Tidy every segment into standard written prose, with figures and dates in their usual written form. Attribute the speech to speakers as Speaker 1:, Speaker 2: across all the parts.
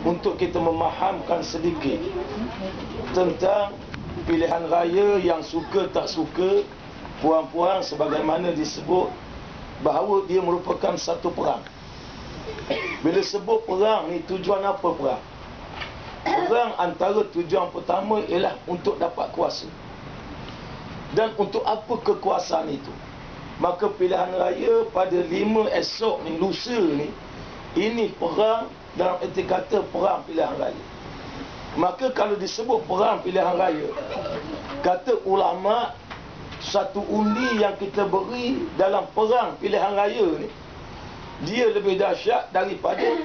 Speaker 1: untuk kita memahamkan sedikit tentang pilihan raya yang suka tak suka puan-puan, sebagaimana disebut bahawa dia merupakan satu perang. Bila sebut perang ni, tujuan apa perang? Perang antara tujuan pertama ialah untuk dapat kuasa. Dan untuk apa kekuasaan itu? Maka pilihan raya pada 5 esok ni, lusa ni, ini perang dalam erti kata perang pilihan raya. Maka kalau disebut perang pilihan raya, kata ulama, satu undi yang kita beri dalam perang pilihan raya ni, dia lebih dahsyat daripada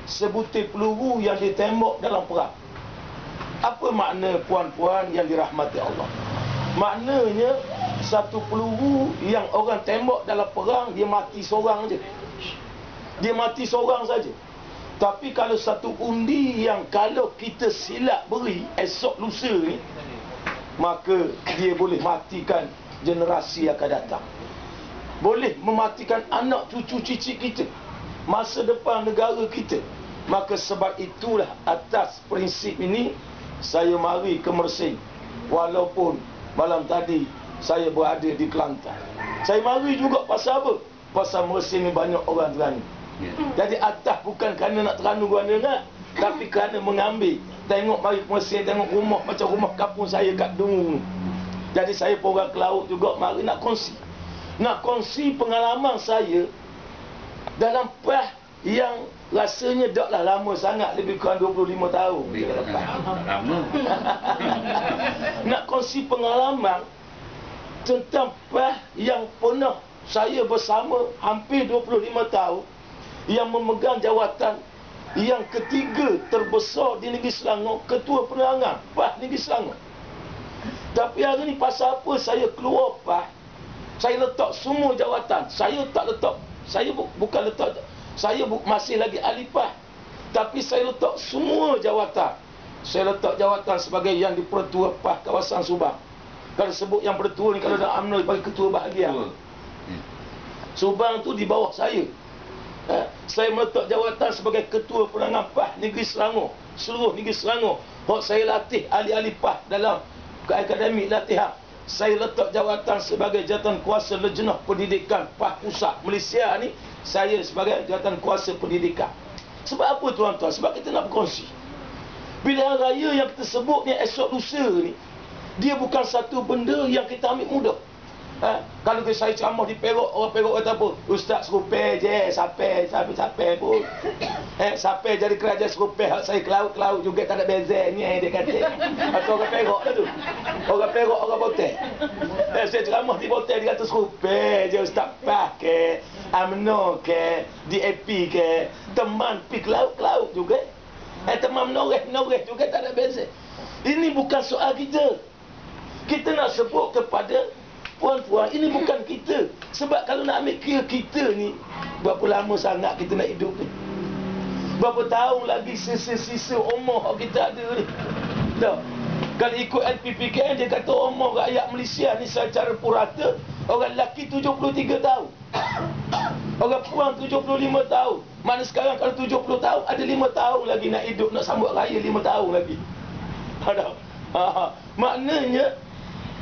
Speaker 1: sebutir peluru yang ditembak dalam perang. Apa makna puan-puan yang dirahmati Allah? Maknanya satu peluru yang orang tembak dalam perang, dia mati seorang je. Dia mati seorang saja. Tapi kalau satu undi yang kalau kita silap beri esok lusa ni, maka dia boleh matikan generasi yang akan datang. Boleh mematikan anak cucu cicit kita, masa depan negara kita. Maka sebab itulah atas prinsip ini saya mari ke Mersing. Walaupun malam tadi saya berada di Kelantan. Saya mari juga pasal apa? Pasal Mersing ni banyak orang Terengganu. Jadi atas bukan kerana nak Terengganu nak, tapi kerana mengambil. Tengok mari Mersing, tengok rumah macam rumah kampung saya kat Dungu. Jadi saya pun orang ke laut juga, mari nak kongsi. Nak kongsi pengalaman saya dalam pah yang rasanya taklah lama sangat, lebih kurang 25 tahun.
Speaker 2: Lama.
Speaker 1: Nak kongsi pengalaman tentang pah yang pernah saya bersama hampir 25 tahun, yang memegang jawatan yang ketiga terbesar di Negeri Selangor, Ketua Penerangan PAH Negeri Selangor. Tapi hari ni pasal apa saya keluar PAH, saya letak semua jawatan. Saya tak letak, saya bukan letak, saya masih lagi ahli PAH, tapi saya letak semua jawatan. Saya letak jawatan sebagai yang di-Pertua PAH kawasan Subang. Kalau sebut yang Pertua ni, kalau dalam UMNO dipanggil Ketua Bahagian. Subang tu di bawah saya. Saya meletak jawatan sebagai Ketua Penerangan PAH Negeri Selangor, seluruh Negeri Selangor. Hak saya latih ahli-ahli PAH dalam akademik latihan. Saya letak jawatan sebagai jawatan kuasa Lejnah Pendidikan PAH Pusat Malaysia ni, saya sebagai jawatan kuasa pendidikan. Sebab apa tuan-tuan? Sebab kita nak berkongsi. Pilihan raya yang kita sebut ni esok lusa ni, dia bukan satu benda yang kita ambil mudah. Kalau saya ceramah di Perak, orang Perak kata apa? Ustaz serupai je, sampai pun. Sampai jadi kerajaan serupai, saya ke laut juga tak ada beza ni, dia kata. Atau orang Perak lah tu. Orang Perak, orang Botek. Saya ceramah di Botek, dia kata serupai je, Ustaz PAH ke, UMNO ke, DAP ke, teman pergi ke laut juga. Teman menoreh juga tak ada beza. Ini bukan soal kita. Kita nak sebut kepada puan-puan, ini bukan kita. Sebab kalau nak ambil kira kita ni, berapa lama sangat kita nak hidup ni? Berapa tahun lagi sisa-sisa umur kita ada ni? Tak. Kalau ikut LPPKN, dia kata umur rakyat Malaysia ni secara purata, orang lelaki 73 tahun. Orang puan 75 tahun. Mana sekarang kalau 70 tahun, ada 5 tahun lagi nak hidup, nak sambut raya 5 tahun lagi. Maknanya,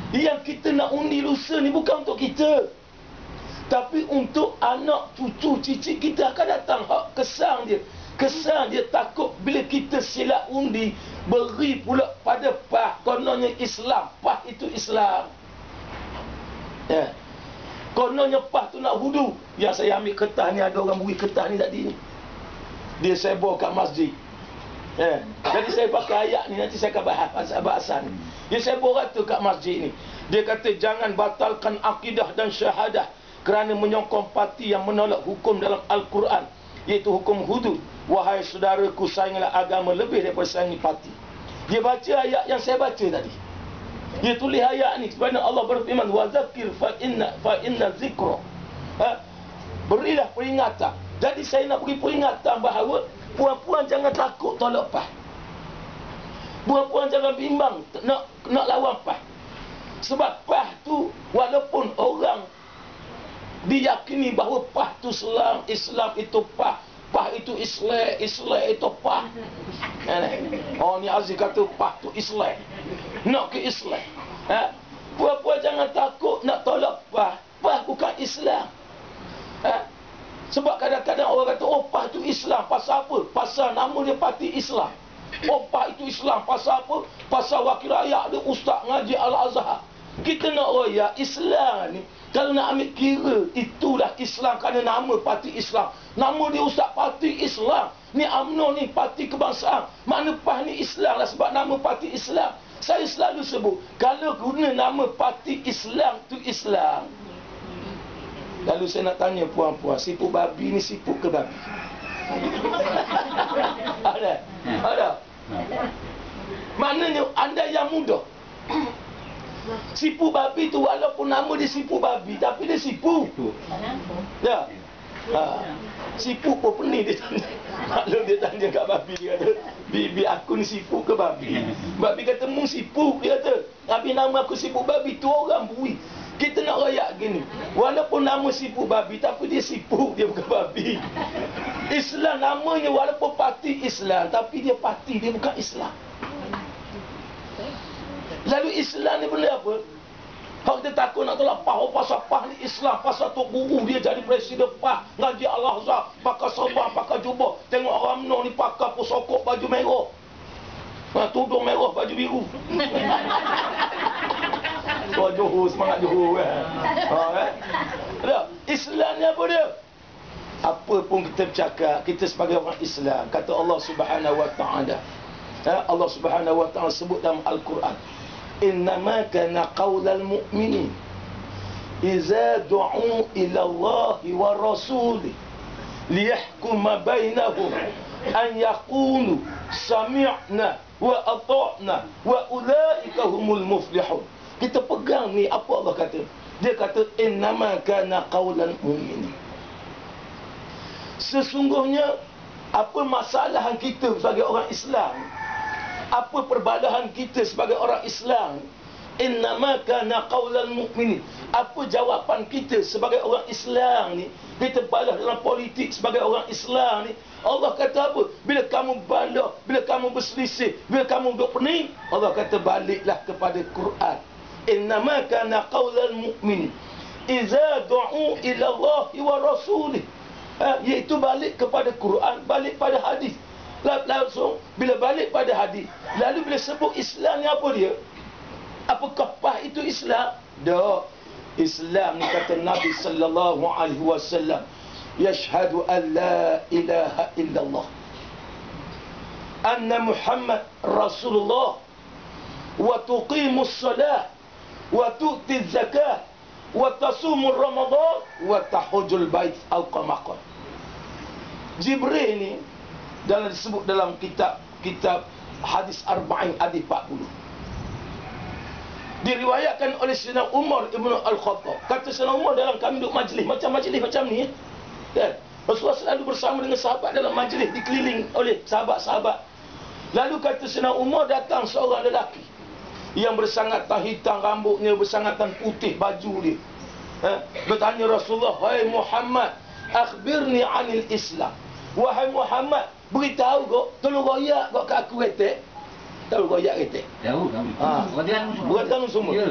Speaker 1: yang kita nak undi lusa ni bukan untuk kita, tapi untuk anak cucu cicit kita akan datang. Hak kesan dia takut bila kita silap undi, beri pula pada PAH, kononnya Islam, PAH itu Islam. Kononnya PAH tu nak hudu. Yang saya ambil kertas ni, ada orang beri kertas ni tadi ni, dia saya bawa kat masjid. Jadi saya pakai ayat ni, nanti saya akan bahas pasal bahasan ni. Dia saya bawa rata kat masjid ni. Dia kata jangan batalkan akidah dan syahadah kerana menyokong parti yang menolak hukum dalam Al-Quran, iaitu hukum hudud. Wahai saudaraku, sayangilah agama lebih daripada sayangi parti. Dia baca ayat yang saya baca tadi. Dia tulis ayat ni, sebab Allah berfirman, wa zakir fa inna zikra. Berilah peringatan. Jadi saya nak beri peringatan bahawa puan-puan jangan takut tolak PAH. Puan-puan jangan bimbang nak lawan PAH. Sebab PAH tu, walaupun orang diyakini bahawa PAH tu Islam itu PAH PAH itu Islam, Islam itu PAH. Oh, ni Aziz kata PAH tu Islam. Nak ke Islam. Puan-puan jangan takut nak tolak PAH. PAH bukan Islam. Sebab kadang-kadang orang kata, oh PAH itu Islam. Pasal apa? Pasal nama dia parti Islam. Oh PAH itu Islam. Pasal apa? Pasal wakil rakyat dia ustaz ngaji Al-Azhar. Kita nak royak Islam ni, kalau nak ambil kira, itulah Islam kerana nama parti Islam. Nama dia ustaz parti Islam. Ni UMNO ni parti kebangsaan. Makna PAH ni Islam lah sebab nama parti Islam. Saya selalu sebut, kalau guna nama parti Islam tu Islam. Lalu saya nak tanya puan-puan, siput babi ni siput ke babi? Ada? Ada? Maknanya anda yang muda. Sipu babi tu walaupun nama dia sipu babi, tapi dia sipu. Ya. Sipu pun pening dia tanya. Kalau dia tanya kat babi, dia kata, bibi aku ni sipu ke babi? Babi kata, mu sipu. Dia kata, tapi nama aku sipu babi, tu orang bui. Kita nak rayak gini, walaupun nama sipu babi, tapi dia sipu, dia bukan babi. Islam namanya walaupun parti Islam, tapi dia parti, dia bukan Islam. Lalu Islam ni benda apa? Kalau kita takut nak tolak PAH, oh pasal PAH ni Islam, pasal Tok Guru dia jadi presiden PAH, ngaji Al-Azhar, pakai serban, pakai jubah. Tengok orang UMNO ni pakai pusokok baju merah. Tudung merah, baju biru. Oh, Johor, semangat Johor kan. Islam ni apa dia? Apa pun kita bercakap, kita sebagai orang Islam, kata Allah Subhanahu Wa Ta'ala. Allah Subhanahu Wa Ta'ala sebut dalam Al-Quran, innama kana qaulal mu'minin iza du'u ila Allah wa rasulih liyahkuma bainahum an yaqulu sami'na wa ata'na wa ulaika humul muflihun. Kita pegang ni apa Allah kata. Dia kata innama kana qaulal mu'minin. Sesungguhnya apa masalah kita sebagai orang Islam, apa perbalahan kita sebagai orang Islam, innama kana qaulal mu'minin, apa jawapan kita sebagai orang Islam ni, kita balas dalam politik sebagai orang Islam ni. Allah kata apa? Bila kamu balas, bila kamu berselisih, bila kamu duk pening, Allah kata baliklah kepada Quran. Innama kana qaulal mu'minin iza du'u ila Allah wa rasulih, iaitu balik kepada Quran, balik pada hadis. Langsung bila balik pada hadis, lalu bila sebut Islam ni apa dia? Apakah PAH itu Islam? Dah. Islam ni kata Nabi sallallahu alaihi wasallam, yashhadu an la ilaha illallah, anna Muhammad Rasulullah, wa tuqimus salah, wa tu'tiz zakah, wa tasumur Ramadan, wa tahujjul bait al-qamaqah. Jibril ni dalam disebut dalam kitab hadis Arba'in hadis 40. Diriwayatkan oleh Sayyidina Umar Ibn Al-Khattab. Kata Sayyidina Umar dalam kami duduk majlis macam ni, kan? Rasulullah selalu bersama dengan sahabat dalam majlis, dikeliling oleh sahabat-sahabat. Lalu kata Sayyidina Umar, datang seorang lelaki yang bersangatan hitam rambutnya, bersangatan putih baju dia. Bertanya Rasulullah, "Wahai Muhammad, akhbirni 'anil Islam." Wahai Muhammad, beritahu kau, tolong royak kau kat aku retek. Tahu royak retek?
Speaker 2: Tahu kami.
Speaker 1: Buat kamu semua.
Speaker 2: Ya.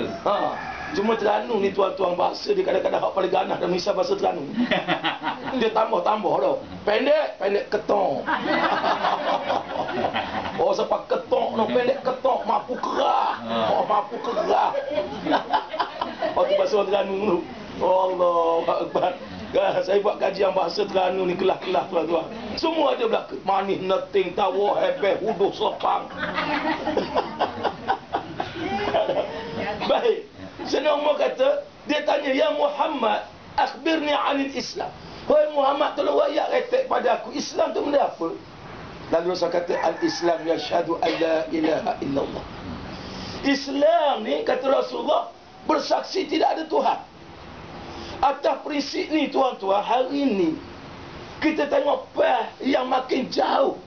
Speaker 1: Cuma Terengganu ni tuan-tuan bahasa dia kadang-kadang hak paling ganas dalam misal bahasa Terengganu. Dia tambah-tambah tau. Pendek ketong. Oh sampai ketong no, pendek ketong, mampu kerah. Oh mampu kerah. Oh tu bahasa Terengganu tu. Oh Allah Akbar. Saya buat kajian bahasa Terengganu ni kelas-kelas tuan-tuan. Semua ada belaka. Manis, neting, tawa, hebeh, huduh, selepang. Baik. Sayyidina Umar kata, dia tanya, "Ya Muhammad, akhbirni 'anil Islam." Wahai Muhammad, tolong wayak retek pada aku, Islam tu benda apa? Lalu Rasul kata, "Al-Islam yashhadu an la ilaha illallah." Islam ni, kata Rasulullah, bersaksi tidak ada Tuhan. Atas prinsip ni tuan-tuan, hari ni kita tengok PAH yang makin jauh.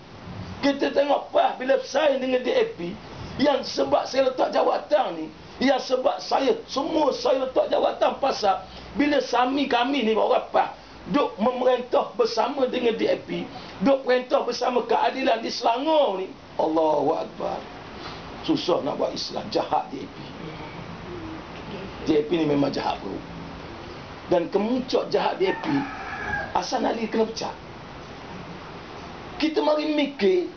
Speaker 1: Kita tengok PAH bila bersaing dengan DAP, yang sebab saya letak jawatan ni, yang sebab saya letak jawatan pasal bila kami ni orang PAH duk memerintah bersama dengan DAP, duk perintah bersama keadilan di Selangor ni. Allahu Akbar. Susah nak buat Islam, jahat DAP. DAP ni memang jahat bro. Dan kemuncak jahat DAP, Hasan Ali kena pecat. Kita mari mikir,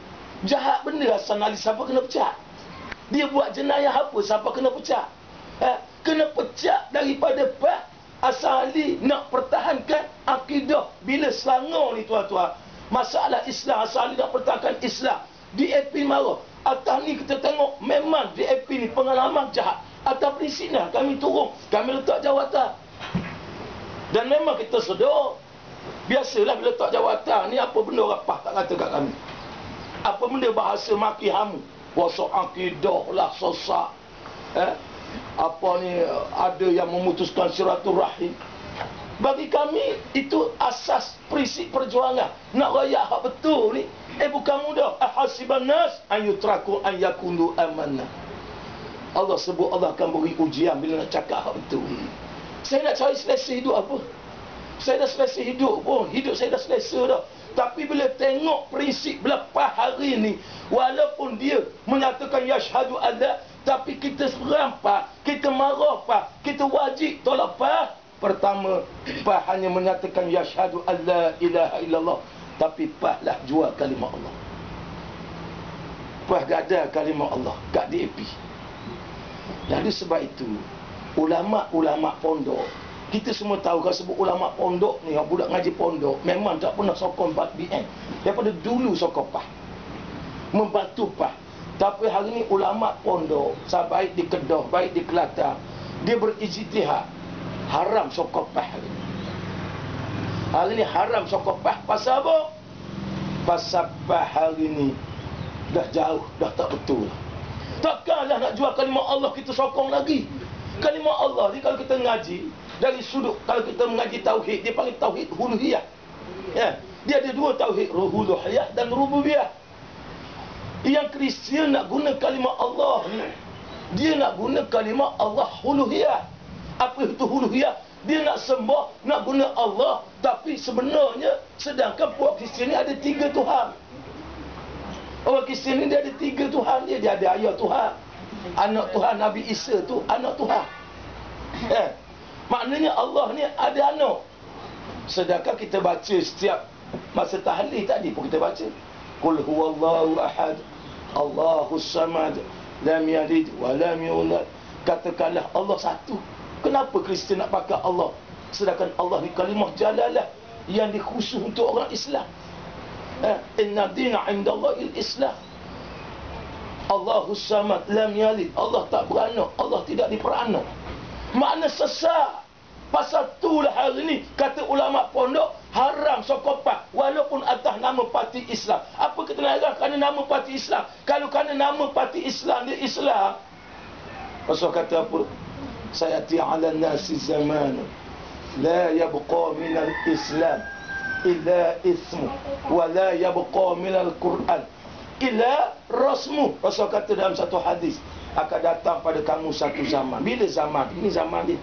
Speaker 1: jahat benda Hasan Ali, siapa kena pecat? Dia buat jenayah apa, siapa kena pecat? Kena pecat daripada Hasan Ali nak pertahankan akidah bila Selangor ni tuan-tuan. Masalah Islam, Hasan Ali nak pertahankan Islam. DAP marah. Atas ni kita tengok memang DAP ni pengalaman jahat. Atas prinsip ni kami turun, kami letak jawatan. Dan memang kita sedar, biasalah bila letak jawatan ni apa benda rapah tak kata kat kami. Apa benda bahasa maki hamu. Wasok akidah lah, sosak. Apa ni, ada yang memutuskan silaturahim. Bagi kami itu asas prinsip perjuangan. Nak rakyat hak betul ni bukan mudah. Ahasiban nas an yutraku an yakunu amanah. Allah sebut Allah akan beri ujian bila nak cakap hak betul. Saya nak cari selesa hidup apa? Saya dah selesa hidup pun. Hidup saya dah selesa dah. Tapi bila tengok prinsip lepas hari ni, walaupun dia menyatakan yashhadu alla, tapi kita serampak, kita marah pak, kita wajib tolak pak. Pertama, pak hanya menyatakan yashhadu alla ilaha illallah, tapi pak lah jual kalimah Allah. Pak gada kalimah Allah kat DAP. Jadi sebab itu, ulama-ulama pondok, kita semua tahu kalau sebut ulama pondok ni, budak ngaji pondok, memang tak pernah sokong BN. Daripada dulu sokong PAH, membantu PAH. Tapi hari ni ulama pondok, baik di Kedah, baik di Kelantan, dia berijtihad haram sokong PAH hari ni. Hari ni haram sokong PAH. Pasal apa? Pasal PAH hari ni dah jauh, dah tak betul. Takkanlah nak jual kalimah Allah kita sokong lagi. Kalimah Allah ni kalau kita ngaji dari sudut, kalau kita mengaji tauhid, dia panggil tauhid uluhiyah. Ya, dia ada dua tauhid, uluhiyah dan rububiyah. Yang Kristian nak guna kalimah Allah ni, dia nak guna kalimah Allah uluhiyah. Apa itu uluhiyah? Dia nak sembah, nak guna Allah, tapi sebenarnya sedangkan puak Kristian ni ada 3 Tuhan. Orang Kristian ni dia ada 3 Tuhan dia. Dia ada ayah Tuhan, anak Tuhan, Nabi Isa tu anak Tuhan. Maknanya Allah ni ada anak. Sedangkan kita baca setiap masa tahlil tadi pun kita baca qul huwallahu ahad Allahus samad lam yalid wa lam yulad. Katakanlah Allah satu. Kenapa Kristian nak pakai Allah? Sedangkan Allah ni kalimah jalalah yang dikhusus untuk orang Islam. Inna dina indallahil Islam. Allahus samad lam yalid. Allah tak beranak, Allah tidak diperanak. Makna sesat. Pasal itulah hari ni kata ulama pondok haram sokong PAH walaupun atas nama parti Islam. Apa kita nak heran kerana nama parti Islam? Kalau kerana nama parti Islam dia Islam, Rasul kata apa? Sayati 'ala nasi zaman la yabqa min al-Islam illa ismu wa la yabqa min al-Quran illa rasmu. Rasul kata dalam satu hadis, akan datang pada kamu satu zaman. Bila zaman? Ini zaman dia.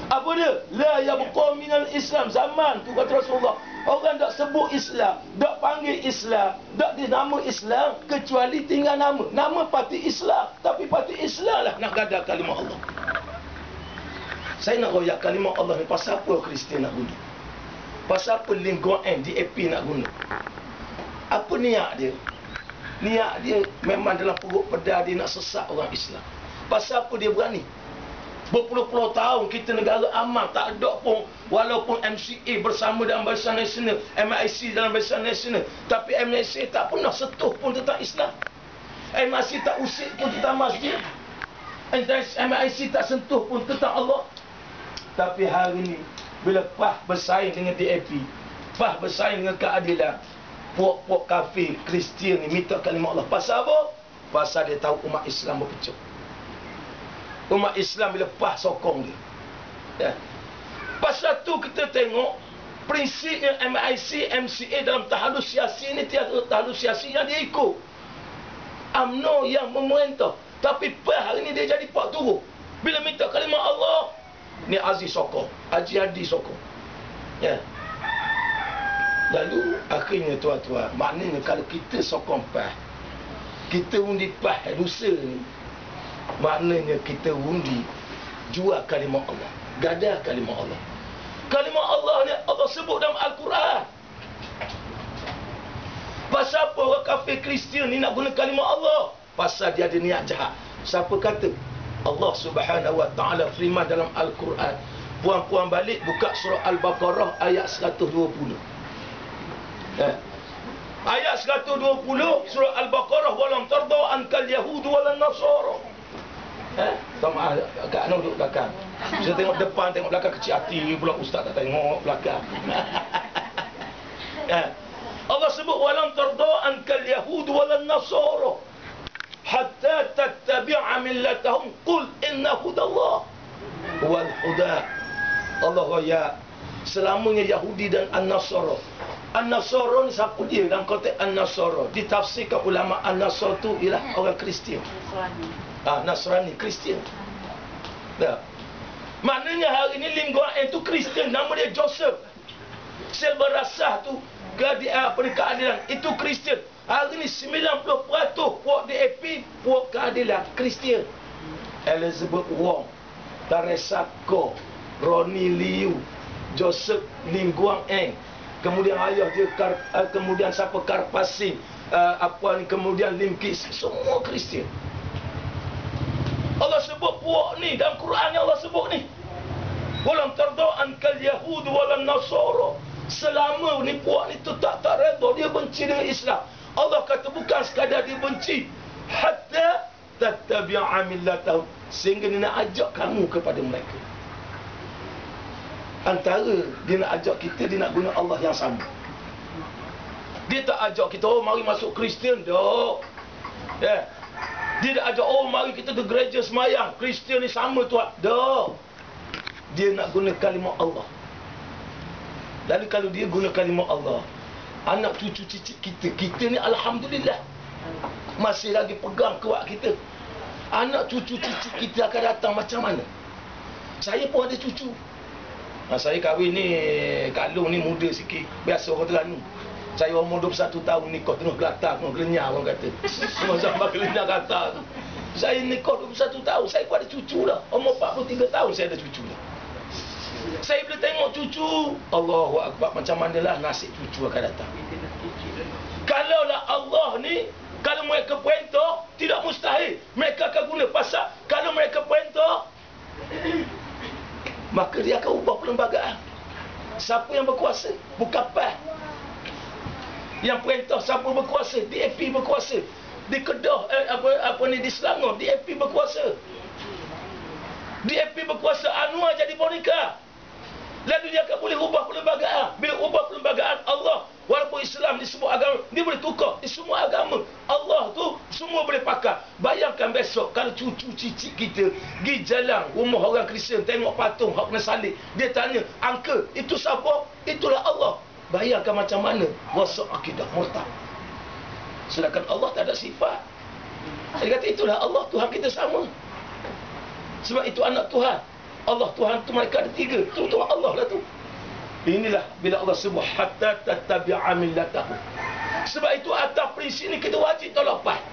Speaker 1: Apa dia? La yabqa minal Islam. Zaman tu kata Rasulullah, orang tak sebut Islam, tak panggil Islam, tak dinama Islam, kecuali tinggal nama. Nama parti Islam, tapi parti Islam lah nak gadah kalimah Allah. Saya nak royak kalimah Allah ni pasal apa Kristian nak guna? Pasal apa lingkungan DAP nak guna? Apa niat dia? Niat dia memang dalam perut pedas dia nak sesak orang Islam. Pasal apa dia berani? Berpuluh-puluh tahun kita negara aman, tak ada pun, walaupun MCA bersama dalam Barisan Nasional, MIC dalam Barisan Nasional, tapi MIC tak pernah sentuh pun tentang Islam. MIC tak usik pun tentang masjid. MIC tak sentuh pun tentang Allah. Tapi hari ni bila PAH bersaing dengan DAP, PAH bersaing dengan keadilan, puak-puak kafir Kristian ni minta kalimah Allah. Pasal apa? Pasal dia tahu umat Islam berpecah. Umat Islam bila PAH sokong dia. Ya. Pasal tu kita tengok prinsipnya MIC, MCA dalam tahalus siasi ni tiada tahalus siasi yang dia ikut. UMNO yang memerintah. Tapi PAH hari ni dia jadi pak turun. Bila minta kalimah Allah, Ni Aziz sokong, Haji Hadi sokong. Ya. Lalu akhirnya tuan-tuan, maknanya kalau kita sokong PAS, kita undi PAS lusa ni, maknanya kita undi jual kalimah Allah, gadah kalimah Allah. Kalimah Allah ni Allah sebut dalam Al-Quran. Pasal apa orang kafir Kristian ni nak guna kalimah Allah? Pasal dia ada niat jahat. Siapa kata? Allah Subhanahu Wa Taala firman dalam Al-Quran. Puan-puan balik buka surah Al-Baqarah ayat 120. Ayat 120 surah Al-Baqarah, walam tarda ankal yahud walan nasara. Sama agak anak duduk belakang. Saya tengok depan, tengok belakang, kecil hati pula ustaz tak tengok belakang. Allah sebut walam tarda ankal yahud walan nasara hatta tattabi'a millatahum qul inna hudallah wal huda. Allah ya, selamanya Yahudi dan An-Nasara. An-Nasara ni siapa dia dalam konteks An-Nasara? Ditafsirkan ulama An-Nasara tu ialah orang Kristian. Nasrani, Kristian. Dah. Maknanya hari ni Lim Guang Eng tu Kristian, nama dia Joseph. Sel berasah tu keadilan itu Kristian. Hari ni 90% puak DAP, puak keadilan Kristian. Elizabeth Wong, Teresa Ko, Ronnie Liu, Joseph Lim Guang Eng, kemudian ayah dia kemudian siapa Karpasin, kemudian Lim Kis, semua Kristian. Allah sebut puak ni dalam Quran yang Allah sebut ni. Walam tarda ankal yahud walan nasara. Selama ni puak ni tu tak redha, dia benci dengan Islam. Allah kata bukan sekadar dia benci, hatta tattabi'a millatahum, sehingga dia nak ajak kamu kepada mereka. Antara dia nak ajak kita, dia nak guna Allah yang sama. Dia tak ajak kita, oh mari masuk Kristian, dok. Dia tak ajak, oh mari kita ke gereja semayang, Kristian ni sama tuan, dok. Dia nak guna kalimah Allah. Lalu kalau dia guna kalimah Allah, anak cucu cicit kita ni alhamdulillah masih lagi pegang kuat kita. Anak cucu cicit kita akan datang macam mana? Saya pun ada cucu. Saya kahwin ni, Kak Long ni muda sikit. Biasa orang Terengganu. Saya umur 21 tahun nikah tengah gelatar, tengah gelenyar orang kata. Semua zaman gelenyar kata tu. Saya nikah 21 tahun, saya pun ada cucu dah. Umur 43 tahun saya ada cucu dah. Saya boleh tengok cucu, Allahu Akbar, macam manalah nasib cucu akan datang. Kalaulah Allah ni, kalau mereka perintah, tidak mustahil mereka akan guna. Pasal kalau mereka perintah, maka dia akan ubah perlembagaan. Siapa yang berkuasa? Bukan PAS yang perintah. Siapa berkuasa? DAP berkuasa. Di Kedah di Selangor, DAP berkuasa. DAP berkuasa, Anwar jadi boneka. Lalu dia akan boleh ubah perlembagaan. Bila ubah perlembagaan, Allah, walaupun Islam disebut agama, dia boleh tukar di semua agama. Allah tu semua boleh pakai. Bayangkan besok kalau cucu cicit kita pergi jalan rumah orang Kristian, tengok patung hak kena salib, dia tanya, "Uncle, itu siapa?" "Itulah Allah." Bayangkan macam mana rosak akidah murtad. Sedangkan Allah tak ada sifat. Dia kata itulah Allah, Tuhan kita sama. Sebab itu anak Tuhan. Allah Tuhan tu mereka ada tiga. Tu Tuhan Allah lah tu. Inilah bila Allah sebut hatta tattabi'a millatahu. Sebab itu atas prinsip ni kita wajib tolak PAS.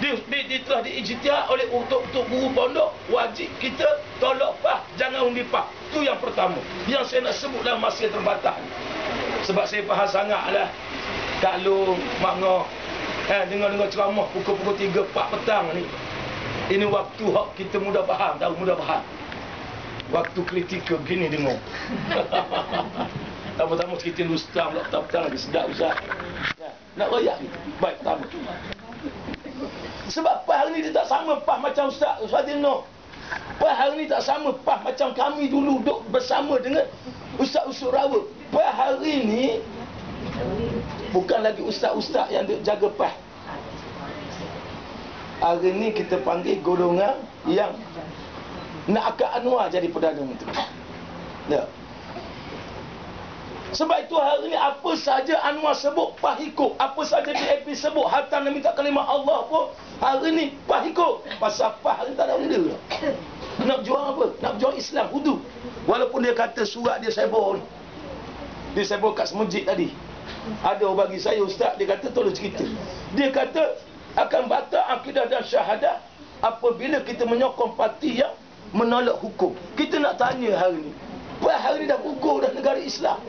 Speaker 1: Dia telah diijtihad oleh untuk guru pondok, wajib kita tolak PAS, jangan undi PAS. Tu yang pertama. Yang saya nak sebut dalam masa terbatas. Sebab saya faham sangatlah Kak Long, Mak Ngoh, dengar ceramah pukul 3-4 petang ni. Ini waktu hak kita mudah faham, tahu mudah faham. Waktu kritikal gini dengar. Tama-tama cerita ustaz pula petang-petang lagi sedap ustaz. Nak royak ni. Baik, pertama. Sebab PAS hari ni dia tak sama PAS macam Ustaz Dino. PAS hari ni tak sama PAS macam kami dulu duduk bersama dengan Ustaz Usuk Rawa. PAS hari ni bukan lagi ustaz-ustaz yang jaga PAS. Hari ni kita panggil golongan yang nak akad Anwar jadi Perdana Menteri. Ya. Sebab itu hari ni apa saja Anwar sebut PAS ikut. Apa saja DAP sebut hantar dan minta kalimah Allah pun hari ni PAS ikut. Pasal PAS hari ni tak ada benda dah. Nak jual apa? Nak jual Islam, hudu. Walaupun dia kata surat dia sebor ni. Dia sebor kat masjid tadi. Ada orang bagi saya, ustaz, dia kata tolong cerita. Dia kata akan batal akidah dan syahadah apabila kita menyokong parti yang menolak hukum. Kita nak tanya hari ni, hari ni dah pukul dah negara Islam.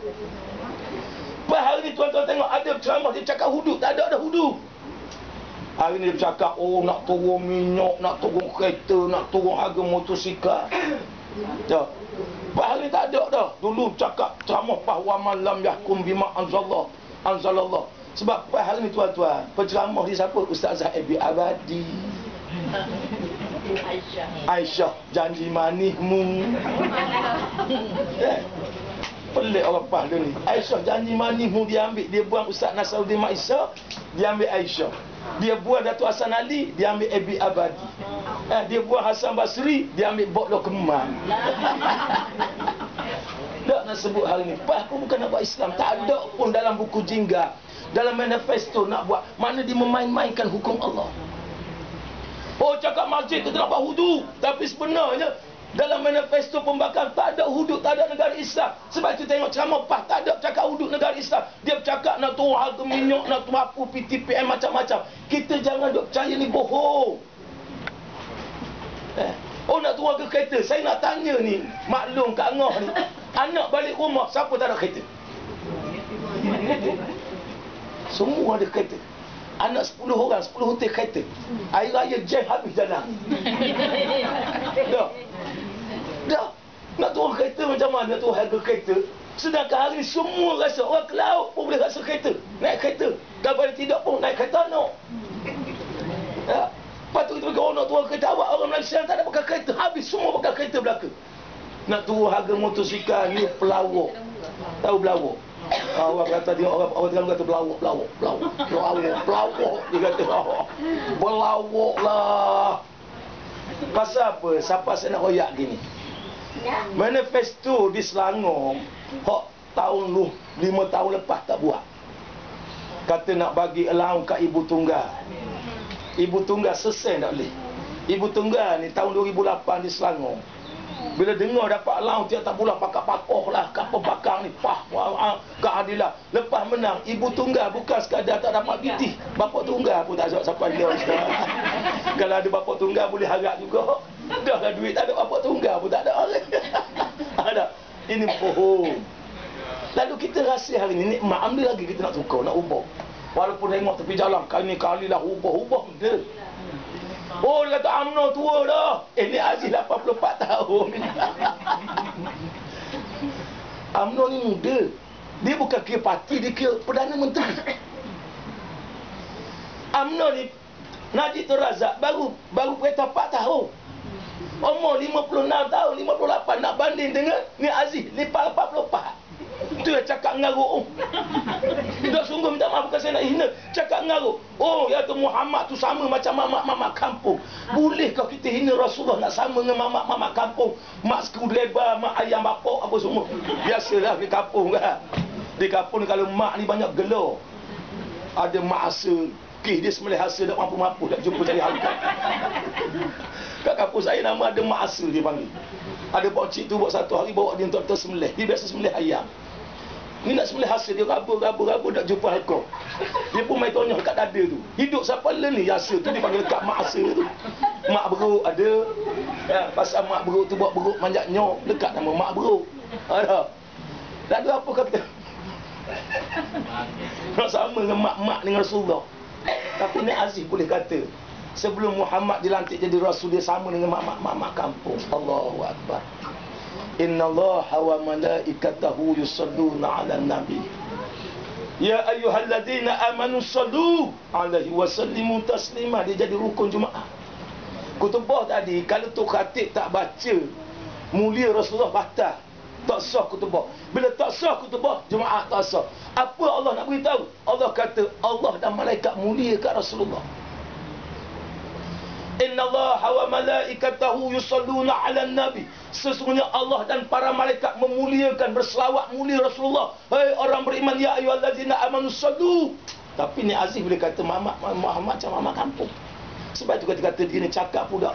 Speaker 1: Hari ni tuan-tuan tengok ada ceramah dia cakap hudud, tak ada hudud. Hari ni dia bercakap, oh nak turun minyak, nak turun kereta, nak turun harga motosikal. Ya. Hari ni tak ada dah. Dulu cakap ceramah bahawa malam yahkum bima anzalallah. Sebab hari ni tuan-tuan, penceramah dia siapa? Ustazah Abi Abadi. Aisyah, janji manismu. Pelik orang Pahang ni. Aisyah, janji manismu dia ambil. Dia buang Ustaz Nasruddin Maisa, dia ambil Aisyah. Dia buang Datuk Hassan Ali, dia ambil Abi Abadi. Dia buang Hasan Basri, dia ambil Bokdo Kemang. Tak nak sebut hari ni. Pun bukan nak buat Islam. Tak ada pun dalam buku jingga, dalam manifesto nak buat. Mana dia memain-mainkan hukum Allah. Oh, cakap masjid kita nak buat hudu. Tapi sebenarnya dalam manifesto pembakaran tak ada hudud, tak ada negara Islam. Sebab itu tengok ceramah PAS tak ada cakap hudud negara Islam. Dia bercakap nak turun harga minyak, nak turun apa, PTPM macam-macam. Kita jangan duk percaya ni bohong. Oh, nak turun harga kereta. Saya nak tanya ni, maklum Kak Ngah ni, anak balik rumah siapa tak ada kereta? Semua ada kereta. Anak 10 orang, 10 hotel kereta. Air raya jam habis jalan. Dah. Nak turun kereta macam mana? Nak turun harga kereta. Sedangkan hari ni semua rasa orang ke laut pun boleh rasa kereta. Naik kereta. Kalau tidak pun naik kereta no. Ya. Lepas tu kita orang nak turun kereta awak. Orang Malaysia tak ada pakai kereta. Habis semua pakai kereta belaka. Nak turun harga motosikal ni pelawak. Tahu pelawak? Orang kata dia orang Terengganu kata pelawak. Dia kata pelawak lah. Pasal apa? Siapa saya nak royak gini? Manifesto di Selangor hak tahun 5 tahun lepas tak buat. Kata nak bagi allowance kat ibu tunggal. Ibu tunggal sesen tak boleh. Ibu tunggal ni tahun 2008 di Selangor. Bila dengar dapat allowance tiap-tiap bulan pakar-pakar lah, kapal bakar ni, keadilan. Lepas menang, ibu tunggal bukan sekadar tak dapat BT. Bapa tunggal pun tak jawab siapa dia. Kalau ada bapa tunggal boleh harap juga. Dah lah duit, tak ada bapa tunggal pun tak ada orang. Ada. Ini bohong. Lalu kita rasa hari ni nikmat, ambil lagi kita nak tukar, nak ubah. Walaupun tengok tepi jalan, kali lah ubah benda. Oh, kata UMNO tua dah. Ni Aziz 84 tahun. UMNO ni muda. Dia bukan kira parti, dia kira Perdana Menteri. UMNO ni, Najib Tun Razak baru berita 4 tahun. Umur 56 tahun, 58 nak banding dengan ni Aziz 44. Tu yang cakap ngaruk. Tak sungguh minta maaf, bukan saya nak hina. Cakap ngaruk. Oh, ya tu Muhammad tu sama macam mamak-mamak kampung. Bolehkah kita hina Rasulullah nak sama dengan mamak-mamak kampung? Mak skudreba, mak ayam bapak apa semua. Biasalah di kampung kan. Di kampung ni kalau mak ni banyak gelo. Ada mak asa. Dia sembelih hasil tak mampu-mampu, tak jumpa cari harga. Kat kampung saya nama ada mak asa dia panggil. Ada pokcik tu buat satu hari bawa dia untuk sembelih. Dia biasa sembelih ayam. Ni nak sembelih hasil dia rabu tak jumpa harga. Dia pun main tonyah kat dada tu. Hidup siapa ni hasil tu dipanggil dekat mak asa tu. Mak beruk ada. Pasal mak beruk tu buat beruk manjat nyok, dekat nama mak beruk. Ada. Lalu apa kata? Nak sama dengan mak-mak dengan Rasulullah. Tapi ni Aziz boleh kata sebelum Muhammad dilantik jadi Rasul dia sama dengan mak-mak kampung. Allahu Akbar. Innallaha wa malaikatahu yusalluna 'alan nabi. Ya ayyuhalladzina amanu sallu 'alaihi wa sallimu taslima. Dia jadi rukun Jumaat. Kutubah tadi kalau tu khatib tak baca mulia Rasulullah batal. Tak sah kutubah. Bila tak sah kutubah, Jumaat tak sah. Apa Allah nak beritahu? Allah kata Allah dan malaikat mulia kat Rasulullah. Innallaha wa malaikatahu yusalluna 'alan nabi. Sesungguhnya Allah dan para malaikat memuliakan, berselawat mulia Rasulullah. Hai orang beriman, ya ayyuhallazina amanu sallu. Tapi ni Aziz boleh kata Muhammad macam mamak kampung. Sebab itu kata dia ni cakap pula.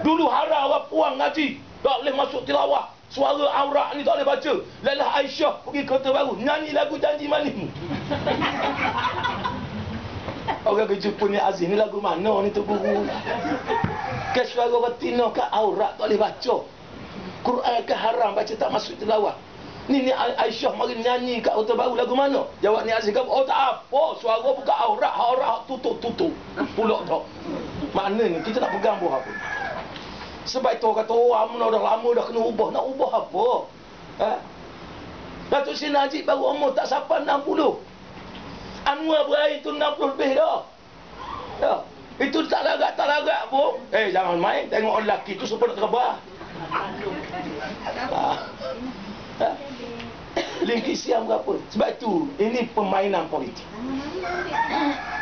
Speaker 1: Dulu haram orang puang ngaji, tak boleh masuk tilawah. Suara aurat ni tak boleh baca. Lelah Aisyah pergi Kota Baru, nyanyi lagu Janji Manismu. Orang kerja punya Aziz, ni lagu mana ni tu guru? Ke suara retina ke aurat tak boleh baca. Quran ke haram baca tak masuk tilawah. Ni Aisyah mari nyanyi kat Kota Baru lagu mana? Jawab ni Aziz, oh tak apa, suara bukan aurat tutup. Pulak tak. Maknanya kita nak pegang buah apa? Sebab itu kata orang dah lama dah kena ubah. Nak ubah apa? Datuk Seri Najib baru umur tak sampai 60. Anwar Ibrahim tu 60 lebih dah. Itu tak lagak pun. Jangan main tengok orang lelaki tu supaya nak terabah. Lingki siam berapa? Sebab itu ini permainan politik.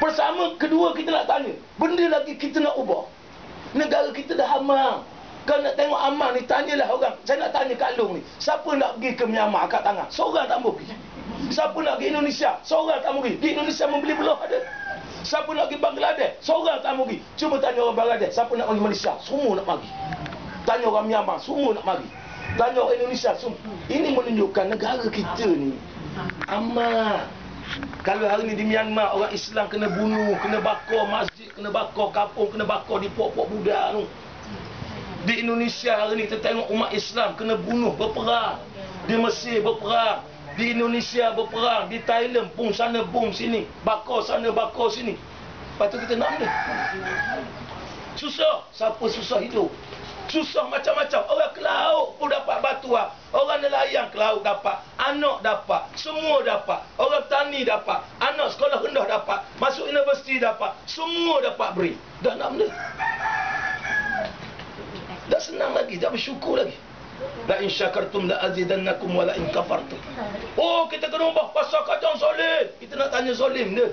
Speaker 1: Pertama, kedua kita nak tanya, benda lagi kita nak ubah. Negara kita dah aman. Kalau nak tengok aman ni, tanyalah orang. Saya nak tanya Kak Long ni, siapa nak pergi ke Myanmar angkat tangan? Seorang tak mau pergi. Siapa nak pergi Indonesia? Seorang tak mau pergi. Di Indonesia membeli belah ada. Siapa nak pergi Bangladesh? Seorang tak mau pergi. Cuba tanya orang Bangladesh, siapa nak pergi Malaysia? Semua nak pergi. Tanya orang Myanmar, semua nak pergi. Tanya orang Indonesia, semua. Ini menunjukkan negara kita ni aman. Kalau hari ni di Myanmar orang Islam kena bunuh, kena bakar masjid, kena bakar kampung, kena bakar di pok-pok budak tu. Di Indonesia hari ni kita tengok umat Islam kena bunuh, berperang. Di Mesir berperang, di Indonesia berperang, di Thailand bom sana bom sini, bakar sana bakar sini. Lepas tu kita nak benda. Susah, siapa susah hidup? Susah macam-macam. Orang ke laut pun dapat batuan. Orang nelayan ke laut dapat. Anak dapat. Semua dapat. Orang tani dapat. Anak sekolah rendah dapat. Masuk universiti dapat. Semua dapat beri. Dah nak benda. Dah senang lagi. Dah bersyukur lagi. La in syakartum la azidannakum wa la in kafartum. Oh, kita kena ubah pasal kacang solim. Kita nak tanya solim dia.